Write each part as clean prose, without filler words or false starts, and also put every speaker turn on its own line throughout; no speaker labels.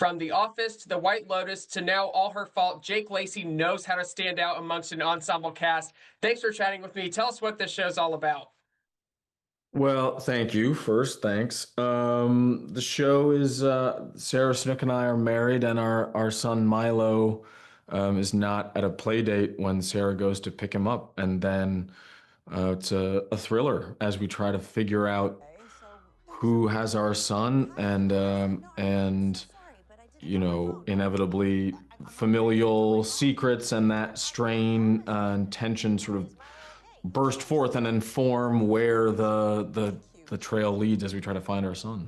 From The Office to The White Lotus to now All Her Fault, Jake Lacy knows how to stand out amongst an ensemble cast. Thanks for chatting with me. Tell us what this show's all about.
Well, thank you. First, thanks. The show is Sarah Snook and I are married, and our son Milo is not at a play date when Sarah goes to pick him up, and then it's a thriller as we try to figure out who has our son, and inevitably familial secrets and that strain and tension sort of burst forth and inform where the trail leads as we try to find our son.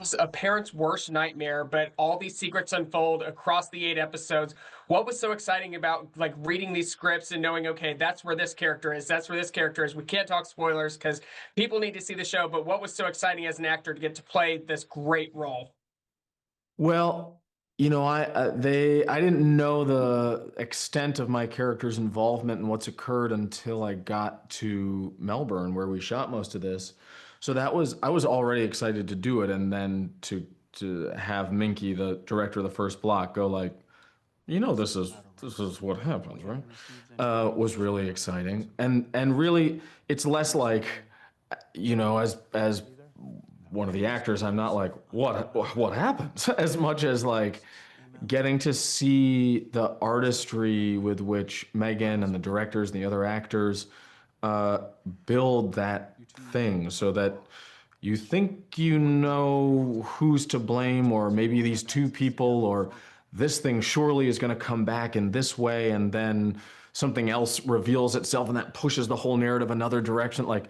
It's a parent's worst nightmare, but all these secrets unfold across the 8 episodes. What was so exciting about like reading these scripts and knowing, okay, that's where this character is, that's where this character is. We can't talk spoilers because people need to see the show, but what was so exciting as an actor to get to play this great role?
Well, I didn't know the extent of my character's involvement and what's occurred until I got to Melbourne, where we shot most of this. So I was already excited to do it, and then to have Minkie, the director of the first block, go like, this is what happens, right? Was really exciting, and really, it's less like, as one of the actors, I'm not like, what happens, as much as like getting to see the artistry with which Megan and the directors and the other actors uh, build that thing, so that you think you know who's to blame, or maybe these two people, or this thing surely is going to come back in this way, and then something else reveals itself, and that pushes the whole narrative another direction. Like,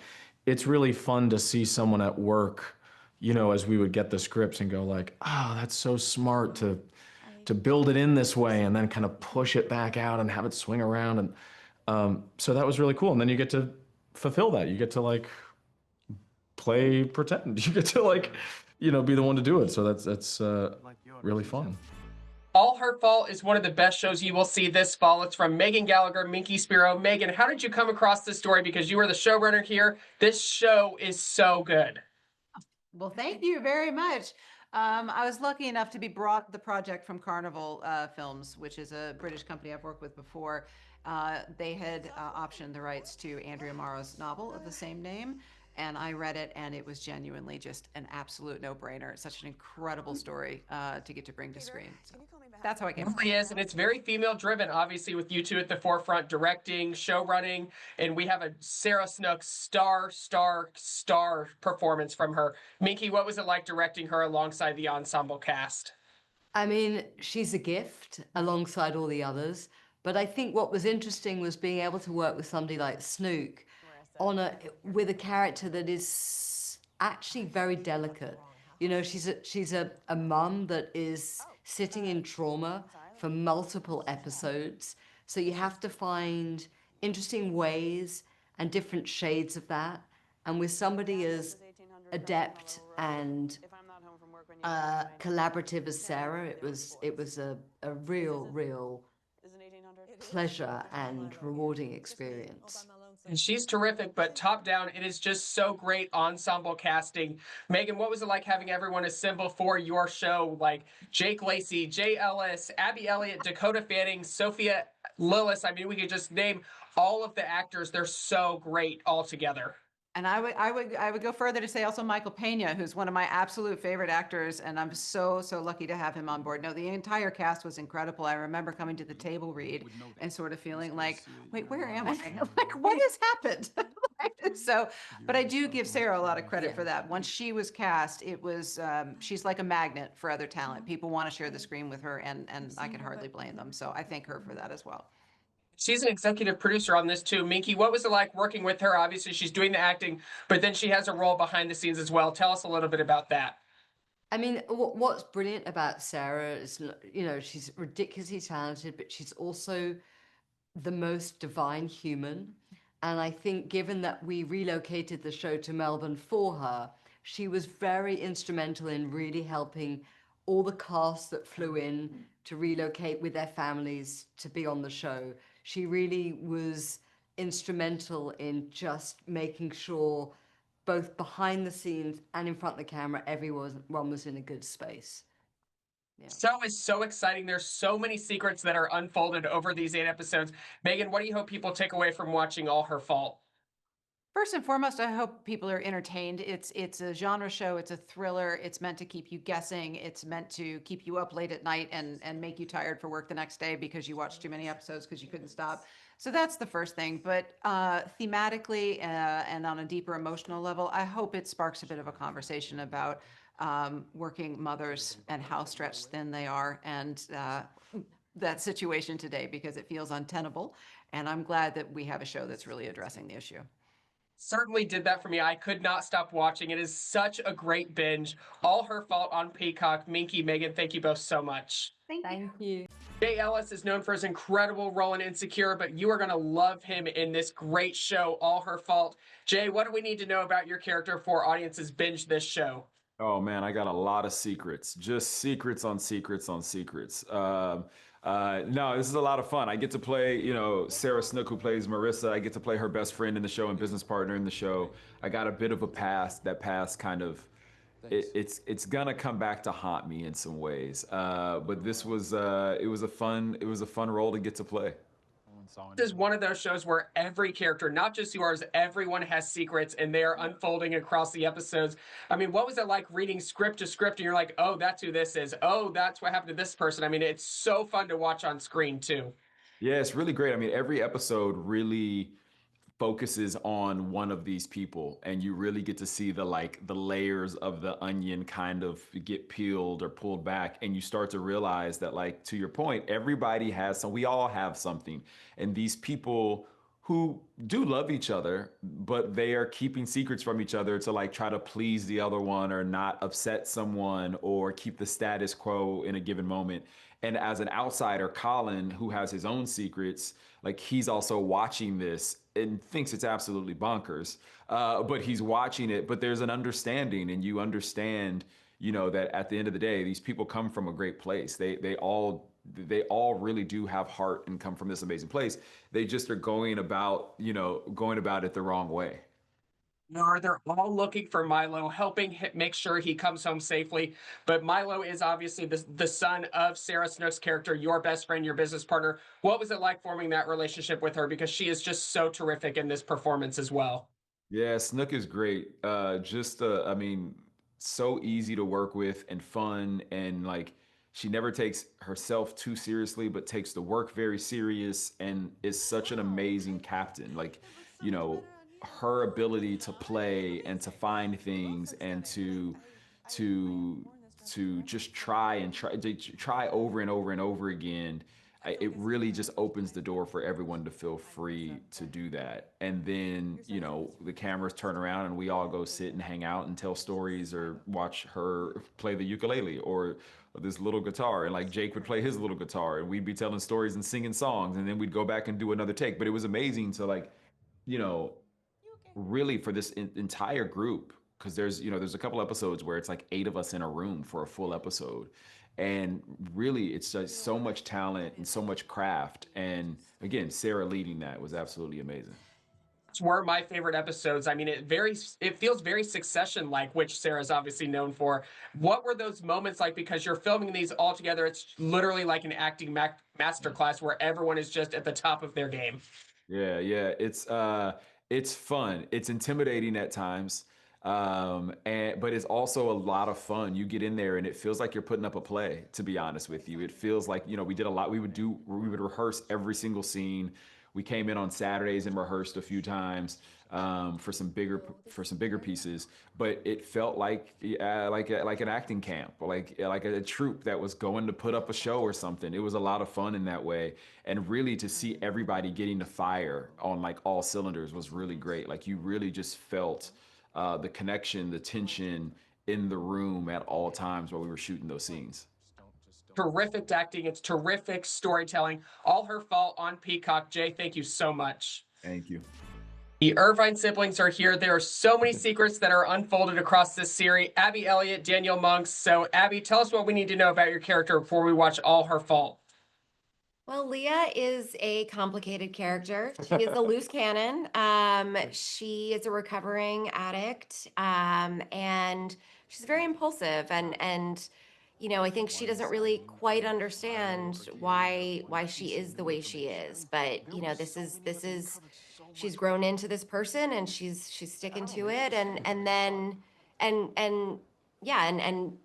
it's really fun to see someone at work, as we would get the scripts and go like, oh, that's so smart to build it in this way, and then kind of push it back out and have it swing around. And so that was really cool. And then you get to fulfill that. You get to like play pretend. You get to like, be the one to do it. So that's really fun.
All Her Fault is one of the best shows you will see this fall. It's from Megan Gallagher, Minkie Spiro. Megan, how did you come across this story? Because you were the showrunner here. This show is so good.
Well, thank you very much. I was lucky enough to be brought the project from Carnival Films, which is a British company I've worked with before. They had optioned the rights to Andrea Mara's novel of the same name, and I read it, and it was genuinely just an absolute no-brainer. It's such an incredible story to get to bring to screen. So that's how I came.
It really is, and it's very female-driven, obviously, with you two at the forefront, directing, show running, and we have a Sarah Snook star performance from her. Minkie, what was it like directing her alongside the ensemble cast?
I mean, she's a gift alongside all the others. But I think what was interesting was being able to work with somebody like Snook with a character that is actually very delicate. She's a mum that is sitting in trauma for multiple episodes. So you have to find interesting ways and different shades of that. And with somebody as adept and collaborative as Sarah, it was a real pleasure and rewarding experience.
And she's terrific, but top down, it is just so great ensemble casting. Megan, what was it like having everyone assemble for your show? Like Jake Lacy, Jay Ellis, Abby Elliott, Dakota Fanning, Sophia Lillis. I mean, we could just name all of the actors. They're so great all together.
And I would go further to say also Michael Pena, who's one of my absolute favorite actors, and I'm so lucky to have him on board. No, the entire cast was incredible. I remember coming to the table read and sort of feeling like, wait, where am I? Like, what has happened? So, but I do give Sarah a lot of credit for that. Once she was cast, it was she's like a magnet for other talent. People want to share the screen with her, and I can hardly blame them. So I thank her for that as well.
She's an executive producer on this too. Minkie, what was it like working with her? Obviously, she's doing the acting, but then she has a role behind the scenes as well. Tell us a little bit about that.
I mean, what's brilliant about Sarah is, she's ridiculously talented, but she's also the most divine human. And I think given that we relocated the show to Melbourne for her, she was very instrumental in really helping all the cast that flew in to relocate with their families to be on the show. She really was instrumental in just making sure both behind the scenes and in front of the camera, everyone was in a good space.
Show is so exciting. There's so many secrets that are unfolded over these 8 episodes. Megan, what do you hope people take away from watching All Her Fault?
First and foremost, I hope people are entertained. It's a genre show. It's a thriller. It's meant to keep you guessing. It's meant to keep you up late at night and make you tired for work the next day because you watched too many episodes because you couldn't stop. So that's the first thing. But thematically and on a deeper emotional level, I hope it sparks a bit of a conversation about working mothers and how stretched thin they are and that situation today because it feels untenable. And I'm glad that we have a show that's really addressing the issue.
Certainly did that for me. I could not stop watching. It is such a great binge. All Her Fault on Peacock. Minkie, Megan, thank you both so much.
Thank you.
Jay Ellis is known for his incredible role in Insecure, but you are going to love him in this great show, All Her Fault. Jay, what do we need to know about your character before audiences binge this show?
Oh man, I got a lot of secrets. Just secrets on secrets on secrets. No, this is a lot of fun. I get to play, Sarah Snook, who plays Marissa. I get to play her best friend in the show and business partner in the show. I got a bit of a past. That past kind of, it's gonna come back to haunt me in some ways. But this was, it was a fun role to get to play.
This is one of those shows where every character, not just yours, everyone has secrets and they are unfolding across the episodes. I mean, what was it like reading script to script and you're like, oh, that's who this is. Oh, that's what happened to this person. I mean, it's so fun to watch on screen too.
Yeah, it's really great. I mean, every episode really focuses on one of these people and you really get to see the layers of the onion kind of get peeled or pulled back and you start to realize that, like, to your point, everybody has some, we all have something, and these people who do love each other but they are keeping secrets from each other to like try to please the other one or not upset someone or keep the status quo in a given moment. And as an outsider, Colin, who has his own secrets, like, he's also watching this and thinks it's absolutely bonkers. But he's watching it, but there's an understanding, and you understand, that at the end of the day, these people come from a great place. They all really do have heart and come from this amazing place. They just are going about it the wrong way.
No, they're all looking for Milo, helping make sure he comes home safely. But Milo is obviously the son of Sarah Snook's character, your best friend, your business partner. What was it like forming that relationship with her? Because she is just so terrific in this performance as well.
Yeah, Snook is great. I mean, so easy to work with and fun, and like, she never takes herself too seriously, but takes the work very serious, and is such an amazing captain. Like, her ability to play and to find things and to just try over and over and over again. It really just opens the door for everyone to feel free to do that. And then, the cameras turn around and we all go sit and hang out and tell stories or watch her play the ukulele or this little guitar. And like, Jake would play his little guitar and we'd be telling stories and singing songs, and then we'd go back and do another take. But it was amazing to, like, you know, really, for this entire group, because there's a couple episodes where it's like 8 of us in a room for a full episode, and really it's just so much talent and so much craft, and again, Sarah leading that was absolutely amazing.
Were my favorite episodes. I mean, it feels very Succession like, which Sarah's obviously known for. What were those moments like? Because you're filming these all together, it's literally like an acting masterclass where everyone is just at the top of their game.
Yeah, it's fun. It's intimidating at times, but it's also a lot of fun. You get in there and it feels like you're putting up a play. To be honest with you, it feels like, we did a lot. We would rehearse every single scene. We came in on Saturdays and rehearsed a few times for some bigger pieces. But it felt like an acting camp, like a troupe that was going to put up a show or something. It was a lot of fun in that way, and really to see everybody getting to fire on like all cylinders was really great. Like, you really just felt the connection, the tension in the room at all times while we were shooting those scenes.
Terrific acting. It's terrific storytelling. All Her Fault on Peacock. Jay, thank you so much.
Thank you.
The Irvine siblings are here. There are so many secrets that are unfolded across this series. Abby Elliott, Daniel Monks. So, Abby, tell us what we need to know about your character before we watch All Her Fault.
Well, Leah is a complicated character. She is a loose cannon. She is a recovering addict, and she's very impulsive. And I think she doesn't really quite understand why she is the way she is. But this is she's grown into this person, and she's sticking to it. And then and yeah, and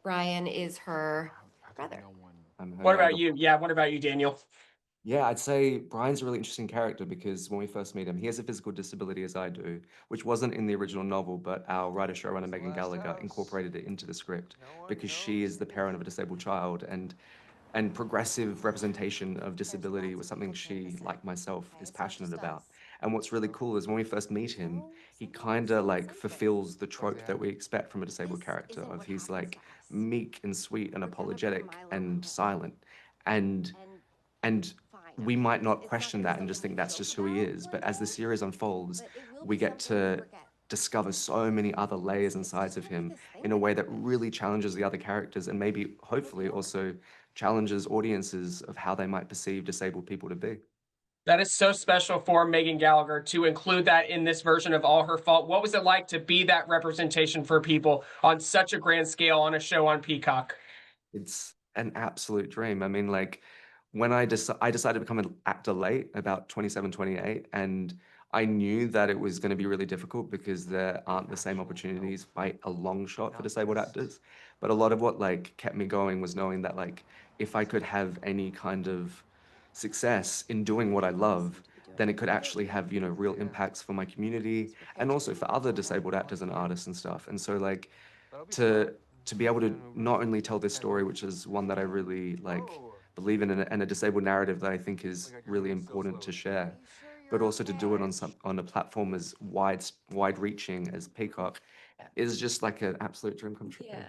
Brian is her brother.
What about you? Yeah, what about you, Daniel?
Yeah, I'd say Brian's a really interesting character because when we first meet him, he has a physical disability as I do, which wasn't in the original novel, but our writer-showrunner Megan Gallagher incorporated it into the script because she is the parent of a disabled child, and progressive representation of disability was something she, like myself, is passionate about. And what's really cool is when we first meet him, he kind of like fulfills the trope that we expect from a disabled character of he's like meek and sweet and apologetic and silent. And we might not question that and just think that's just who he is. But as the series unfolds, we get to discover so many other layers and sides of him in a way that really challenges the other characters and maybe, hopefully, also challenges audiences of how they might perceive disabled people to be.
That is so special for Megan Gallagher to include that in this version of All Her Fault. What was it like to be that representation for people on such a grand scale on a show on Peacock?
It's an absolute dream. I mean, like, when I decided to become an actor late, about 27, 28, and I knew that it was going to be really difficult because there aren't the same opportunities by a long shot for disabled actors. But a lot of what like kept me going was knowing that like if I could have any kind of success in doing what I love, then it could actually have, real impacts for my community and also for other disabled actors and artists and stuff. And so like to be able to not only tell this story, which is one that I really like believe in, and a disabled narrative that I think is really important to share, but also to do it on a platform as wide-reaching as Peacock is just like an absolute dream come true.
Yeah.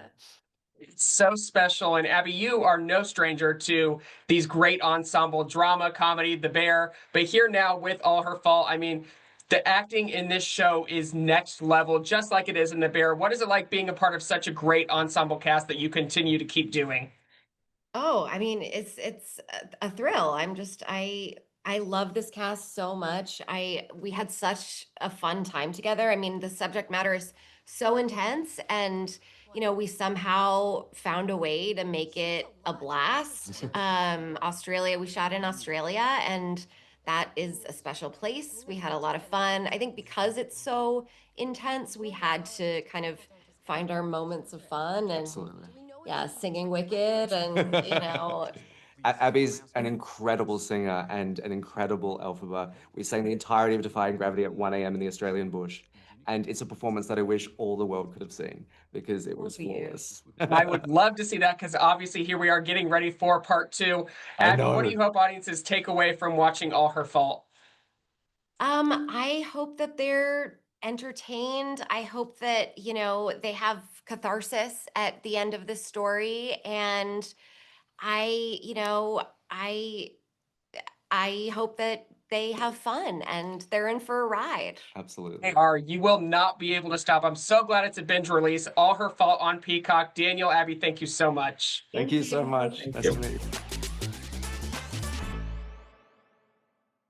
It's so special. And Abby, you are no stranger to these great ensemble drama, comedy, The Bear, but here now with All Her Fault, I mean, the acting in this show is next level, just like it is in The Bear. What is it like being a part of such a great ensemble cast that you continue to keep doing?
Oh, I mean, it's a thrill. I love this cast so much. We had such a fun time together. I mean, the subject matter is so intense, and we somehow found a way to make it a blast. Australia, we shot in Australia, and that is a special place. We had a lot of fun. I think because it's so intense, we had to kind of find our moments of fun and
Absolutely.
yeah, singing Wicked and
Abby's an incredible singer and an incredible Elphaba. We sang the entirety of Defying Gravity at 1 a.m. in the Australian bush. And it's a performance that I wish all the world could have seen because it was flawless.
I would love to see that because obviously here we are getting ready for part 2. Abby, what do you hope audiences take away from watching All Her Fault?
I hope that they're entertained. I hope that, they have catharsis at the end of this story. And I hope that they have fun and they're in for a ride.
Absolutely.
They are. You will not be able to stop. I'm so glad it's a binge release. All Her Fault on Peacock. Daniel, Abby, thank you so much.
Thank you so much. Nice to meet you.